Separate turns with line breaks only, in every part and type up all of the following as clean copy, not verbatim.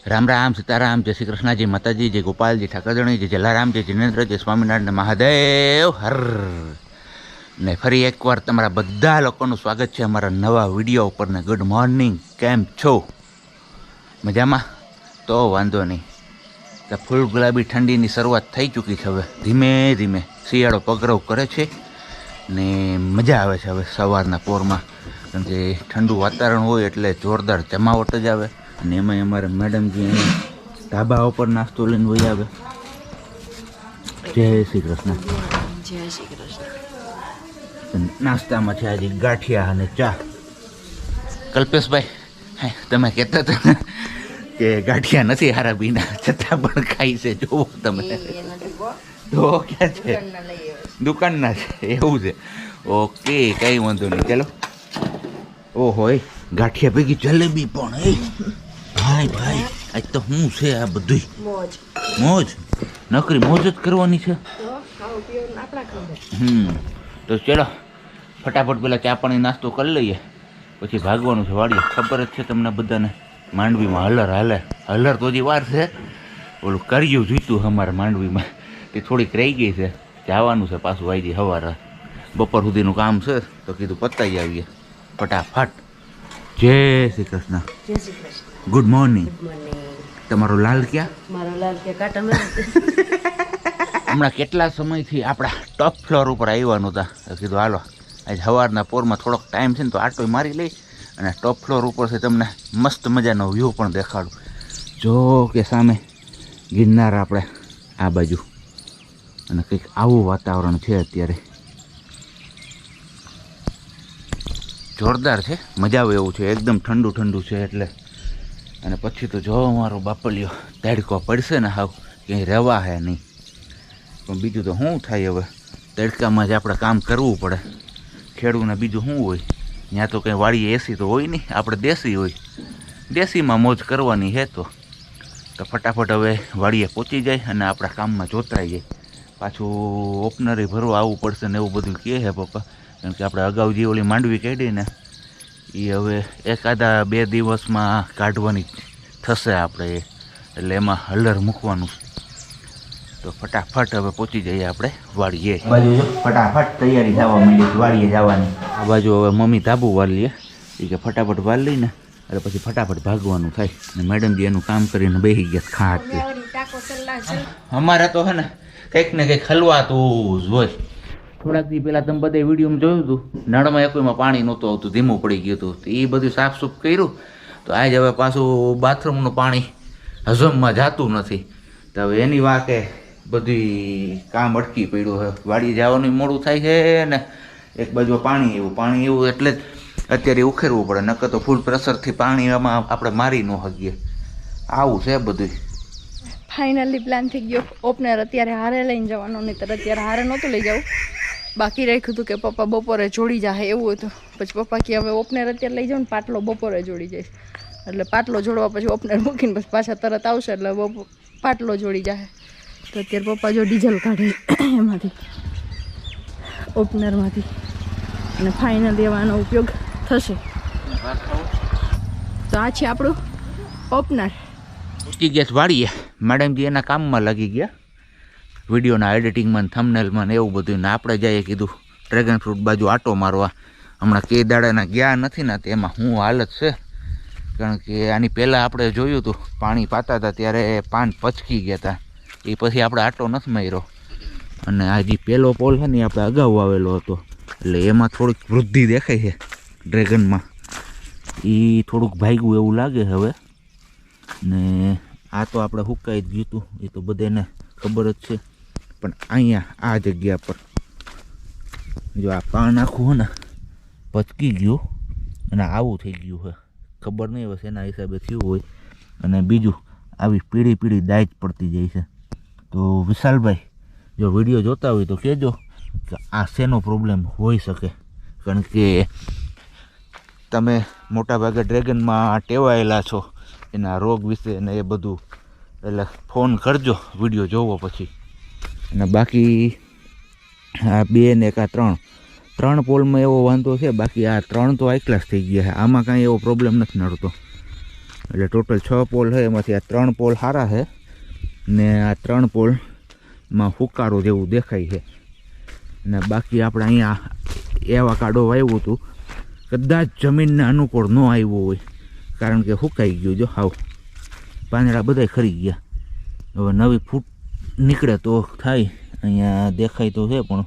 રામ રામ સીતારામ જય શ્રી કૃષ્ણ જય માતાજી જય ગોપાલજી ઠાકરજણી જય જલારામ જય જિનેન્દ્ર જય સ્વામિનારાયણ મહાદેવ હર ને ફરી એકવાર તમારા બધા લોકોનું સ્વાગત છે અમારા નવા વિડીયો ઉપર ને ગુડ મોર્નિંગ કેમ છો મજામાં તો વાંધો નહીં તો ફૂલ ગુલાબી ઠંડીની શરૂઆત થઈ ચૂકી છે હવે ધીમે ધીમે શિયાળો પગરવ કરે છે ને મજા આવે છે હવે સવારના પોરમાં કારણ કે ઠંડુ વાતાવરણ હોય એટલે જોરદાર જમાવટ જ આવે અને એમાં અમારા મેડમજી ધાબા ઉપર નાસ્તો લઈને વહી આવે જય શ્રી કૃષ્ણ
જય શ્રી કૃષ્ણ
નાસ્તામાં છે આજે ગાંઠિયા અને ચા કલ્પેશભાઈ તમે કહેતા હતા કે ગાંઠિયા નથી હારા બીના છતાં પણ ખાઈ છે જોવો તમે તો ક્યાં છે દુકાનના છે એવું છે ઓકે કંઈ વાંધો નહીં ચાલો ઓહો ગાંઠિયા ભેગી જલેબી પણ ભાઈ ભાઈ આજ તો શું છે આ બધું મોજ નકરી મોજ જ કરવાની છે તો ચલો ફટાફટ પેલા ચા પાણી નાસ્તો કરી લઈએ પછી ભાગવાનું છે વાડીએ ખબર જ છે તમને બધાને માંડવીમાં હલર તો હજી વાર છે ઓલું કર્યું જોઈતું અમારે માંડવીમાં તે થોડીક રહી ગઈ છે જવાનું છે પાછું આવી સવારે બપોર સુધીનું કામ છે તો કીધું પતાવી આવીએ ફટાફટ જય શ્રી કૃષ્ણ
જય Shri Krishna
good morning
good morning
તમારો લાલ ક્યાં
મારો લાલ કે કાંટા
હમણાં કેટલા સમયથી આપણા ટોપ ફ્લોર ઉપર આવવાનું હતા કીધું હાલો આજ સવારના પોરમાં થોડોક ટાઈમ છે ને તો આટો મારી લઈ અને ટોપ ફ્લોર ઉપરથી તમને મસ્ત મજાનો વ્યૂ પણ દેખાડું જો કે સામે ગિરનાર આપણે આ બાજુ અને કંઈક આવું વાતાવરણ છે અત્યારે જોરદાર છે મજા આવે એવું છે એકદમ ઠંડુ ઠંડુ છે એટલે અને પછી તો જો મારો બાપલિયો તડકો પડશે ને હાવ ક્યાંય રહેવા હે નહીં પણ બીજું તો શું થાય હવે તડકામાં જ આપણે કામ કરવું પડે ખેડૂને બીજું શું હોય ત્યાં તો કંઈ વાડીએ એસી તો હોય નહીં આપણે દેશી હોય દેશીમાં મોજ કરવાની છે તો ફટાફટ હવે વાડીએ પહોંચી જાય અને આપણા કામમાં જોતરાઈ જાય પાછું ઓપનરે ભરવા આવવું પડશે ને એવું બધું કહે છે પપ્પા કારણ કે આપણે અગાઉ જે ઓલી માંડવી કાઢી ને એ હવે એકાદા 2 દિવસમાં કાઢવાની થશે આપણે એટલે એમાં હલર મૂકવાનું તો ફટાફટ હવે પહોંચી જઈએ આપણે વાડીએ બાજુ ફટાફટ તૈયારી થવા માંડી વાડીએ જવાની આ બાજુ હવે મમ્મી ધાબુ વાળ લઈએ એ કે ફટાફટ વાળ લઈને એટલે પછી ફટાફટ ભાગવાનું થાય ને મેડમજી એનું કામ કરીને બેસી ગયા ખાટ અમારે તો હે ને કંઈક ને કંઈક હલવાતું જ હોય થોડાક દી પહેલાં તમે બધા વિડીયોમાં જોયું હતું નળમાં એકમાં પાણી નહોતું આવતું ધીમું પડી ગયું હતું તો એ બધું સાફસૂફ કર્યું તો આજ હવે પાછું બાથરૂમનું પાણી હજમમાં જતું નથી તો હવે એની વાકે બધી કામ અટકી પડ્યું હવે વાડીએ જવાનું મોડું થાય છે ને એક બાજુ પાણી એવું એટલે જ અત્યારે ઉખેરવું પડે નકર તો ફૂલ પ્રેશરથી પાણી એમાં આપણે મારી ન શકીએ આવું છે બધું
ફાઇનલી પ્લાન થઈ ગયો ઓપનર અત્યારે હારે લઈને જવાનું નહીં તો અત્યારે હારે નહોતું લઈ જવું બાકી રાખ્યું હતું કે પપ્પા બપોરે જોડી જાય એવું હતું પછી પપ્પા કે હવે ઓપનર અત્યારે લઈ જાઉં ને પાટલો બપોરે જોડી જાય એટલે પાટલો જોડવા પછી ઓપનર મૂકીને પછી પાછા તરત આવશે એટલે પાટલો જોડી જાય તો અત્યારે પપ્પા જો ડીઝલ કાઢે એમાંથી ઓપનરમાંથી અને ફાઇનલી એવાનો ઉપયોગ થશે તો આ છે આપણું ઓપનર
પહોંચી ગયા વાળીએ મેડમજી એના કામમાં લાગી ગયા વિડીયોના એડિટિંગમાં થંબનેલમાં ને એવું બધું ને આપણે જઈએ કીધું ડ્રેગન ફ્રૂટ બાજુ આટો મારવા હમણાં કે દાડાના ગયા નથી ને તેમાં શું હાલત છે કારણ કે આની પહેલાં આપણે જોયું હતું પાણી પાતા હતા ત્યારે પાન પચકી ગયા હતા એ પછી આપણે આટો નથી માર્યો અને આ જે પહેલો પોલ છે ને એ આપણે અગાઉ આવેલો હતો એટલે એમાં થોડીક વૃદ્ધિ દેખાય છે ડ્રેગનમાં એ થોડુંક ભાગ્યું એવું લાગે હવે ને આ તો આપણે હુકાઈ જ ગયું હતું એ તો બધાને ખબર જ છે પણ અહીંયા આ જગ્યા પર જો આ પાન આખું ને પચકી ગયું અને આવું થઈ ગયું છે ખબર નહીં બસ એના હિસાબે થયું હોય અને બીજું આવી પીળી દાજ પડતી જાય છે તો વિશાલભાઈ જો વિડીયો જોતા હોય તો કહેજો કે આ શેનો પ્રોબ્લેમ હોઈ શકે કારણ કે તમે મોટાભાગે ડ્રેગનમાં ટેવાયેલા છો એના રોગ વિશે ને એ બધું એટલે ફોન કરજો વિડીયો જોવો પછી અને બાકી આ 2 ને 3 પોલમાં એવો વાંધો છે બાકી આ 3 તો હાઈ ક્લાસ થઈ ગયા છે આમાં કાંઈ એવો પ્રોબ્લેમ નથી નડતો એટલે ટોટલ 6 પોલ છે, એમાંથી આ 3 પોલ સારા છે ને આ 3 પોલમાં ફુકારો જેવું દેખાય છે. ને બાકી આપણે અહીંયા એવા કાડો વાવ્યું હતું, કદાચ જમીનને અનુકૂળ ન આવ્યું હોય કારણ કે સુકાઈ ગયું. જો હાવ પાંદડા બધા ખરી ગયા. હવે નવી ફૂટ નીકળે તો થાય. અહીંયા દેખાય તો છે પણ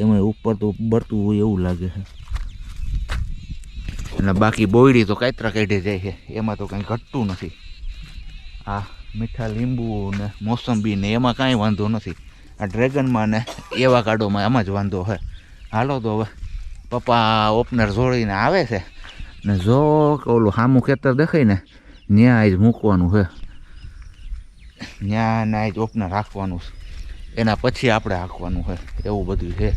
એમાં ઉપર તો બળતું હોય એવું લાગે છે. અને બાકી બોયડી તો કાતરા કાઢી જાય છે, એમાં તો કંઈ ઘટતું નથી. આ મીઠા લીંબુ ને મોસંબી ને એમાં કાંઈ વાંધો નથી. આ ડ્રેગનમાં ને એવા કાડોમાં એમાં જ વાંધો છે. હાલો તો હવે પપ્પા ઓપનર જોડીને આવે છે ને જો ઓલું સામું ખેતર દેખાય ને ત્યાં જ મૂકવાનું છે, ત્યાં ના જ ઓપનર રાખવાનું છે, એના પછી આપણે હાંકવાનું છે, એવું બધું છે.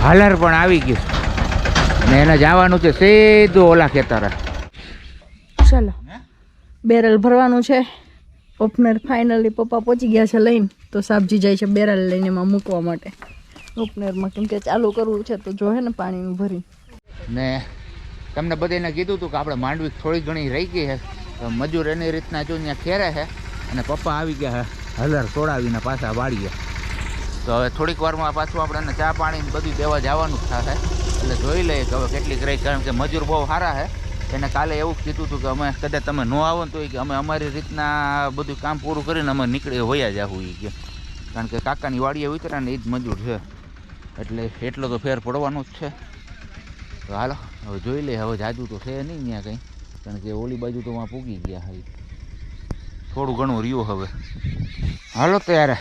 હાલર પણ આવી ગયું ને એને જવાનું છે સીધું ઓલા ખેતરે.
ચાલો બેરલ ભરવાનું છે. ઓપનર ફાઇનલી પપ્પા પહોંચી ગયા છે લઈને, તો સાબજી જાય છે બેરલ લઈને એમાં મૂકવા માટે ઓપનરમાં, કેમ કે ચાલુ કરવું છે તો જોહે ને પાણીનું ભરી.
ને તમને બધાને કીધું હતું કે આપણે માંડવી થોડી ઘણી રહી ગઈ છે, તો મજૂર એની રીતના જો ત્યાં ખેરે છે અને પપ્પા આવી ગયા છે હલર તોડાવીને પાછા વાળીએ. તો હવે થોડીક વારમાં પાછું આપણે ચા પાણી બધું દેવા જવાનું જ થશે, એટલે જોઈ લઈએ કે હવે કેટલીક રહી. કારણ કે મજૂર બહુ સારા છે. એને કાલે એવું કીધું હતું કે અમે કદાચ તમે ન આવો ને તો કે અમે અમારી રીતના બધું કામ પૂરું કરીને અમે નીકળી વયા જાવું એ કે, કારણ કે કાકાની વાડીએ ઉતર્યા ને એ જ મજૂર છે, એટલે એટલો તો ફેર પડવાનો જ છે. તો હાલો હવે જોઈ લે. હવે જાજુ તો છે નહીં ત્યાં કંઈ, કારણ કે ઓલી બાજુ તો વાં પૂગી ગયા હવે, થોડું ઘણું રહ્યું. હવે હાલો ત્યારે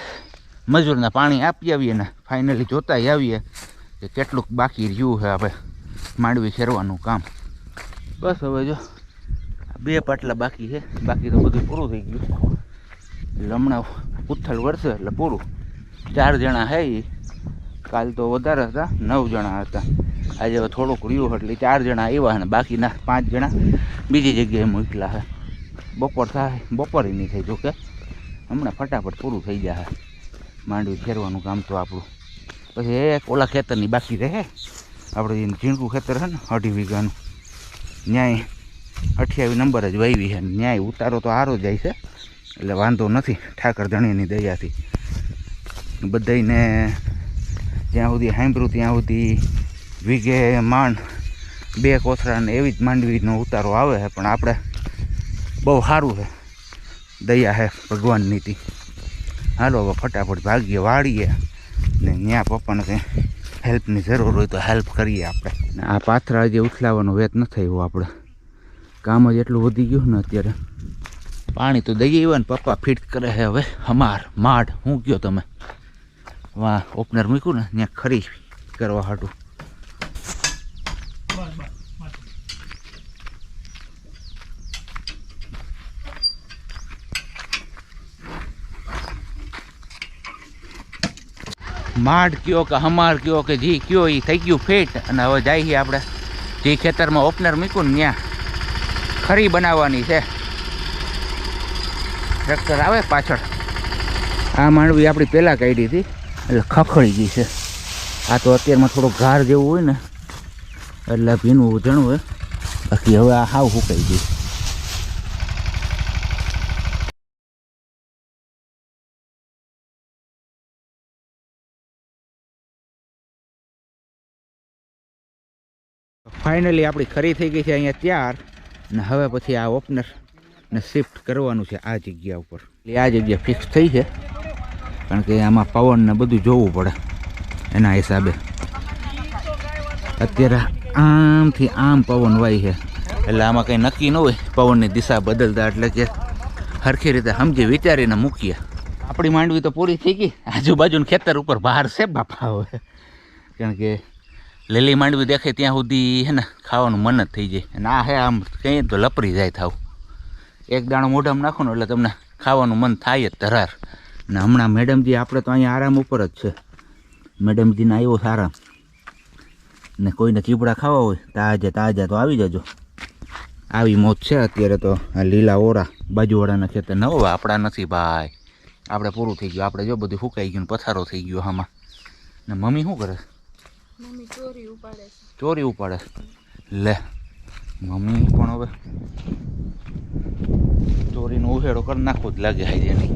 મજૂરને પાણી આપી આવીએ ને ફાઇનલી જોતા આવીએ કે કેટલુંક બાકી રહ્યું છે આપણે માંડવી ખેરવાનું કામ. બસ હવે જો 2 પાટલા બાકી છે, બાકી તો બધું પૂરું થઈ ગયું. એટલે હમણાં ઉથલ વરસે એટલે પૂરું. 4 જણા છે એ, કાલ તો વધારે હતા 9 જણા હતા. આજે હવે થોડુંક રહ્યું એટલે 4 જણા આવ્યા ને બાકીના 5 જણા બીજી જગ્યાએ મોકલા છે. બપોર થાય બપોરે નહીં થાય, જોકે હમણાં ફટાફટ પૂરું થઈ જાય માંડવી ખેરવાનું કામ તો આપણું. પછી એક ઓલા ખેતરની બાકી રહે, આપણે ઝીણકું ખેતર છે ને 2.5 વીઘાનું, ન્યાય 28 નંબર જ વાવી છે. ન્યાય ઉતારો તો સારો જાય છે, એટલે વાંધો નથી ઠાકર ધણીની દયાથી. બધાને જ્યાં સુધી સાંભળ્યું ત્યાં સુધી વીઘે માંડ 2 કોથળાને એવી જ માંડવીનો ઉતારો આવે છે. પણ આપણે બહુ સારું છે, દયા છે ભગવાનની. હાલો હવે ફટાફટ ભાગીએ વાળીએ ને ત્યાં પપ્પાને કંઈ હેલ્પની જરૂર હોય તો હેલ્પ કરીએ આપણે. આ પાથરા જે ઉથલાવાનો વેત ન થયો, આપણે કામ જ એટલું વધી ગયું ને અત્યારે. પાણી તો દઈએ આવ્યા ને પપ્પા ફિટ કરે છે હવે હમાર માડ. શું કહો તમે? વાહ ઓપનર મૂક્યું ને ત્યાં ખરી કરવા હાટું. માડ કયો કે હમાર કયો કે જી કયો એ થઈ ગયું ફિટ. અને હવે જઈએ આપણે જે ખેતરમાં ઓપનર મૂક્યું ને ત્યાં ખરી બનાવવાની છે. ટ્રેક્ટર આવે પાછળ. આ માંડવી આપણી પહેલાં કાઢી હતી એટલે ખખડી ગઈ છે. આ તો અત્યારમાં થોડો ઘાર જેવું હોય ને એટલે ભીનું જણું હોય, બાકી હવે આ હાવ સુકાઈ ગઈ. ફાઇનલી આપણી ખરી થઈ ગઈ છે અહીંયા તૈયાર. ને હવે પછી આ ઓપનર ને શિફ્ટ કરવાનું છે આ જગ્યા ઉપર. એટલે આ જગ્યા ફિક્સ થઈ છે, કારણ કે આમાં પવન ને બધું જોવું પડે એના હિસાબે. અત્યારે આમથી આમ પવન વાય છે, એટલે આમાં કંઈ નક્કી ન હોય પવનની દિશા બદલતા. એટલે કે સરખી રીતે સમજી વિચારીને મૂકીએ. આપણી માંડવી તો પૂરી થઈ ગઈ. આજુબાજુના ખેતર ઉપર બહાર છે બાપા હવે, કારણ કે લીલી માંડવી દેખાય ત્યાં સુધી હે ને ખાવાનું મન જ થઈ જાય. અને આ હે આમ કહીએ તો લપરી જાય થાવ. એક દાણો મોઢામાં નાખો ને એટલે તમને ખાવાનું મન થાય જ ધરાર. ને હમણાં મેડમજી આપણે તો અહીંયા આરામ ઉપર જ છે. મેડમજીને આવ્યો છે આરામ. ને કોઈને ચીપડા ખાવા હોય તાજા તાજા તો આવી જજો. આવી મોજ છે અત્યારે તો. આ લીલા ઓરા બાજુવાળાના ખેતર ન હોય, આપણા નથી ભાઈ. આપણે પૂરું થઈ ગયું. આપણે જો બધું ફૂંકાઈ ગયું, પથારો થઈ ગયો આમાં. ને મમ્મી શું કરે?
મમ્મી ચોરી ઉપાડે.
ચોરી ઉપાડે લે. મમ્મી પણ હવે ચોરીનો ઉહેડો કરી નાખવો જ લાગે હાઈ એની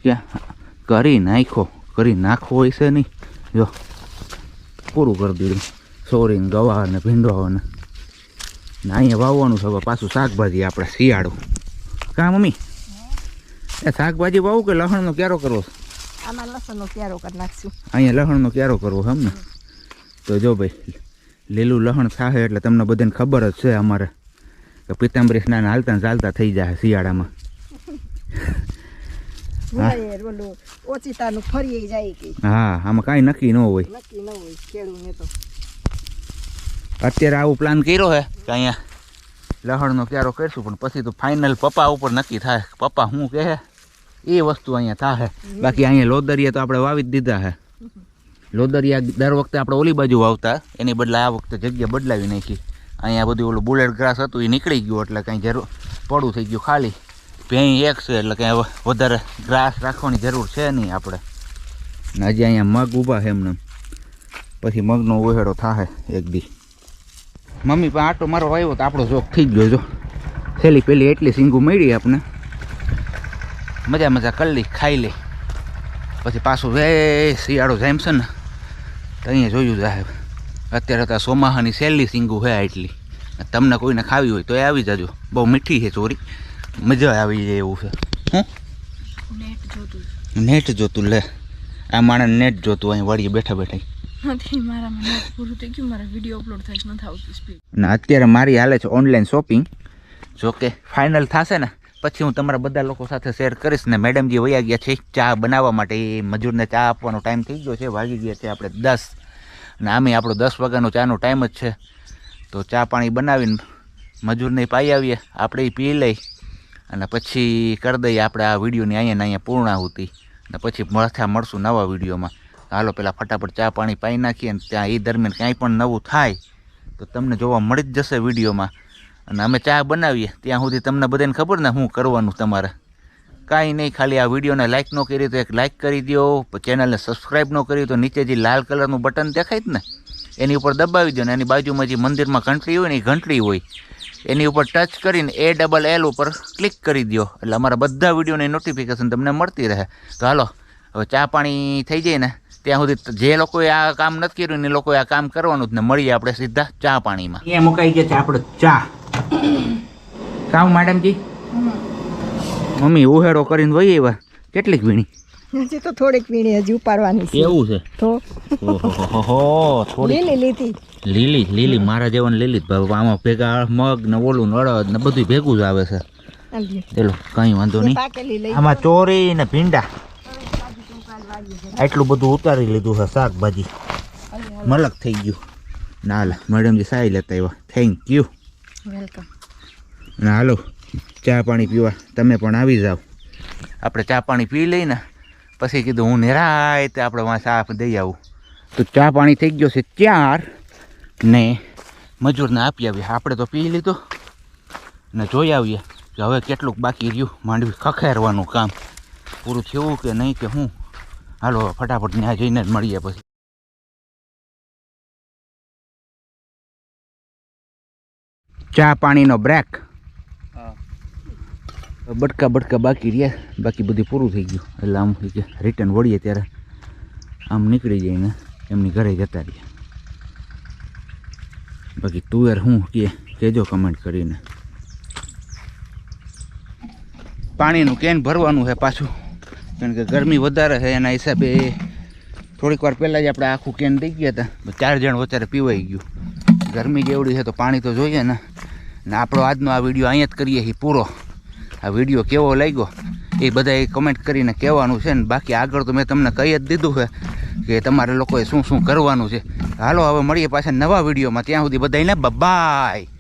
ક્યાં કરી નાખવો હોય છે નહીં જો પૂરું કરી દીધું સોરીને ગવાર ને ભીંડો ને અહીંયા વાવવાનું છે હવે પાછું શાકભાજી આપણે શિયાળું કા મમ્મી એ શાકભાજી વાવું કે લસણનો ક્યારો કરવો
આમાં લસણનો ક્યારો કરી નાખશું
અહીંયા લસણનો ક્યારો કરવો છે ને તો જો ભાઈ લીલું લસણ થાય એટલે તમને બધાને ખબર જ છે અમારે કે પિતાંબરી સ્નાન હાલતા ને ચાલતા થઈ જાય શિયાળામાં
ઓચિતાનું ફરી જાય કે
હા આમાં કાંઈ નક્કી ન હોય
ખેડૂને તો
અત્યારે આવું પ્લાન કર્યો છે કે અહીંયા લસણનો ક્યારો કરીશું પણ પછી તો ફાઇનલ પપ્પા ઉપર નક્કી થાય પપ્પા શું કહે એ વસ્તુ અહીંયા થાય બાકી અહીંયા લોદરિયા તો આપણે વાવી જ દીધા છે લોદરિયા દર વખતે આપણે ઓલી બાજુ વાવતા એની બદલે આ વખતે જગ્યા બદલાવી નાખી અહીંયા બધું ઓલું બુલેટ ગ્રાસ હતું એ નીકળી ગયું એટલે કાંઈ જરૂર પડું થઈ ગયું ખાલી ભેંઈ એક છે એટલે કાંઈ વધારે ગ્રાસ રાખવાની જરૂર છે નહીં આપણે ને હજી અહીંયા મગ ઊભા છે એમને પછી મગનો ઉહેડો થાય એક દી મમ્મી પણ આટો મારો આવ્યો તો આપણો શોખ થઈ ગયો જો છેલ્લી પેલી એટલી સિંગું મળી આપણે મજા કરી લઈ ખાઈ લઈ પછી પાછું વે શિયાળો જાય છે ને તો અહીંયા જોયું જાય અત્યારે તો સોમાહાની છેલ્લી સિંગું છે એટલી તમને કોઈને ખાવી હોય તો એ આવી જાજો બહુ મીઠી છે ચોરી મજા આવી જાય એવું છે હું નેટ જોતું લે આ માણસ નેટ જોતું અહીં વાળીએ બેઠા ને અત્યારે મારી હાલે છે ઓનલાઈન શોપિંગ જો કે ફાઇનલ થશે ને પછી હું તમારા બધા લોકો સાથે શેર કરીશ ને મેડમજી વયા ગયા છે ચા બનાવવા માટે એ મજૂરને ચા આપવાનો ટાઈમ થઈ ગયો છે વાગી ગયા છે આપણે 10 અને આમે આપણો 10 વાગ્યાનો ચાનો ટાઈમ જ છે તો ચા પાણી બનાવીને મજૂરને પાઈ આવીએ આપણે પી લઈ અને પછી કરી દઈએ આપણે આ વિડીયોની અહીંયા પૂર્ણાહુતિ અને પછી મળશું નવા વિડીયોમાં હાલો પેલા ફટાફટ ચા પાણી પાઈ નાખીએ અને ત્યાં એ દરમિયાન કાંઈ પણ નવું થાય તો તમને જોવા મળી જ જશે વિડીયોમાં અને અમે ચા બનાવીએ ત્યાં સુધી તમને બધાને ખબર ને શું કરવાનું તમારે કાંઈ નહીં ખાલી આ વિડીયોને લાઇક ન કરી તો એક લાઇક કરી દો ચેનલને સબસ્ક્રાઈબ ન કરી તો નીચે જે લાલ કલરનું બટન દેખાય જ ને એની ઉપર દબાવી દો ને એની બાજુમાં જે મંદિરમાં ઘંટડી હોય ને એ ઘંટડી હોય એની ઉપર ટચ કરીને ALL ઉપર ક્લિક કરી દો એટલે અમારા બધા વિડીયોની નોટિફિકેશન તમને મળતી રહે તો હાલો હવે ચા પાણી થઈ જાય ને ત્યાં સુધી જે લોકોએ આ કામ નથી કર્યું એ લોકોએ આ કામ કરવાનું જ ને મળીએ આપણે સીધા ચા પાણીમાં અહીંયા મુકાઈ ગયા છે આપણે ચા કામ મેડમજી મમ્મી ઉહેડો કરીને વહી આવ્યા કેટલીક વીણી
હજી તો થોડીક વીણી હજી ઉપાડવાની છે
એવું છે
તો
ઓહો થોડી લીલી મારા જેવાને લીલી જ ભાવ આમાં ભેગા મગ ને ઓલું ને અડદ ને બધું ભેગું જ આવે છે ચલો કઈ વાંધો નહીં આમાં ચોરી ને ભીંડા આટલું બધું ઉતારી લીધું છે શાકભાજી મલક થઈ ગયું ના મેડમજી સાઈ લેતા આવ્યા થેન્ક યુ
વેલકમ
ના હાલો ચા પાણી પીવા તમે પણ આવી જાઓ આપણે ચા પાણી પી લઈને પછી કીધું હું નિરાય તે આપણે વાં ચા દઈ આવું તો ચા પાણી થઈ ગયો છે 4 ને મજૂરને આપી આવીએ આપણે તો પી લીધો ને જોઈ આવીએ કે હવે કેટલુંક બાકી રહ્યું માંડવી ખખેરવાનું કામ પૂરું થયું કે નહીં કે હું હાલો ફટાફટ ત્યાં જઈને જ મળીએ પછી ચા પાણીનો બ્રેક બટકા બાકી રહ્યા બાકી બધું પૂરું થઈ ગયું એટલે આમ કે રિટર્ન વળીએ ત્યારે આમ નીકળી જઈને એમની ઘરે જતા રહ્યા બાકી તુવેર શું કહેજો કમેન્ટ કરીને પાણીનું કેન ભરવાનું છે પાછું કારણ કે ગરમી વધારે છે એના હિસાબે થોડીક વાર પહેલાં જ આપણે આખું કેન દઈ ગયા હતા 4 જણ વધારે પીવાઈ ગયું ગરમી જેવડી છે તો પાણી તો જોઈએ ને આપણો આજનો આ વિડીયો અહીંયા જ કરીએ છીએ પૂરો આ વિડીયો કેવો લાગ્યો એ બધાએ કમેન્ટ કરીને કહેવાનું છે ને બાકી આગળ તો મેં તમને કહી જ દીધું છે કે તમારે લોકોએ શું કરવાનું છે હાલો હવે મળીએ પાછા નવા વિડીયોમાં ત્યાં સુધી બધાને બાય.